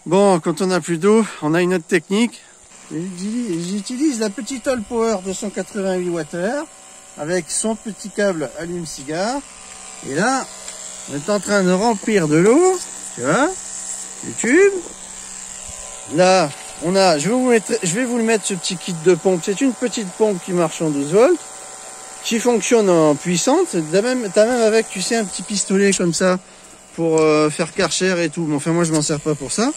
Bon, quand on n'a plus d'eau, on a une autre technique. J'utilise la petite All Power 288 Wh avec son petit câble allume-cigare. Et là, on est en train de remplir de l'eau, tu vois, du tube. Là, on a, je vais vous le mettre, ce petit kit de pompe. C'est une petite pompe qui marche en 12 volts, qui fonctionne en puissante. T'as même avec, tu sais, un petit pistolet comme ça pour faire Karcher et tout. Mais enfin, moi, je m'en sers pas pour ça.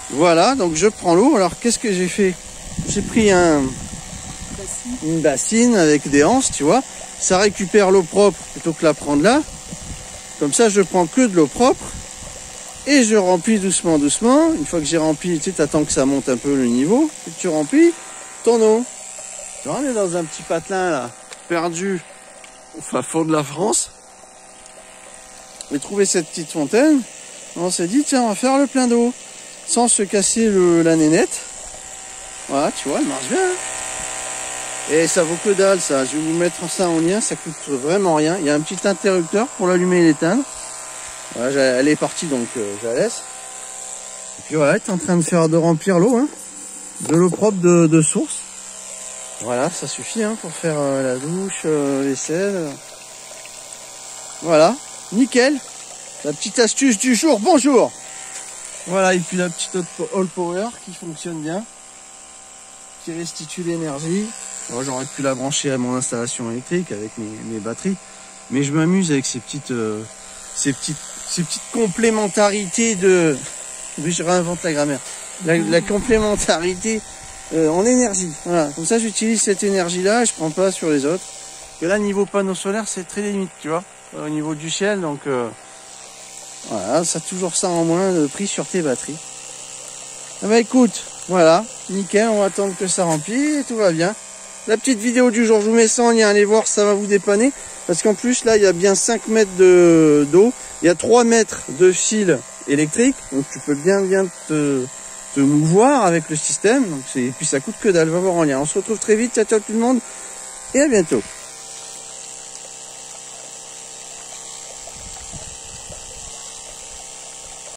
Voilà, donc je prends l'eau. Alors, qu'est-ce que j'ai fait? J'ai pris une bassine avec des anses, tu vois. Ça récupère l'eau propre plutôt que la prendre là. Comme ça, je prends que de l'eau propre. Et je remplis doucement, doucement. Une fois que j'ai rempli, tu sais, t'attends que ça monte un peu le niveau. Et tu remplis ton eau. Tu vois, on est dans un petit patelin, là, perdu au fin fond de la France. J'ai trouvé cette petite fontaine. On s'est dit, tiens, on va faire le plein d'eau. Sans se casser la nénette. Voilà, tu vois, elle marche bien. Et ça vaut que dalle, ça. Je vais vous mettre ça en lien, ça coûte vraiment rien. Il y a un petit interrupteur pour l'allumer et l'éteindre. Voilà, elle est partie, donc je la laisse. Et puis voilà, tu es en train de remplir l'eau, hein, de l'eau propre de source. Voilà, ça suffit pour faire la douche, vaisselle. Voilà, nickel. La petite astuce du jour, bonjour. Voilà, et puis la petite All Power qui fonctionne bien, qui restitue l'énergie. J'aurais pu la brancher à mon installation électrique avec mes batteries, mais je m'amuse avec ces petites complémentarités de... Oui, je réinvente la grammaire. La complémentarité en énergie. Voilà, comme ça j'utilise cette énergie-là et je prends pas sur les autres. Et là, niveau panneau solaire, c'est très limite, tu vois, au niveau du ciel, donc... voilà, ça a toujours ça en moins de prix sur tes batteries. Ah bah écoute, voilà, nickel, on va attendre que ça remplisse et tout va bien. La petite vidéo du jour, je vous mets ça en lien, allez voir, ça va vous dépanner. Parce qu'en plus, là, il y a bien 5 mètres d'eau, il y a 3 mètres de fil électrique, donc tu peux bien te mouvoir avec le système. Donc et puis ça coûte que dalle, va voir en lien. On se retrouve très vite, ciao ciao tout le monde, et à bientôt.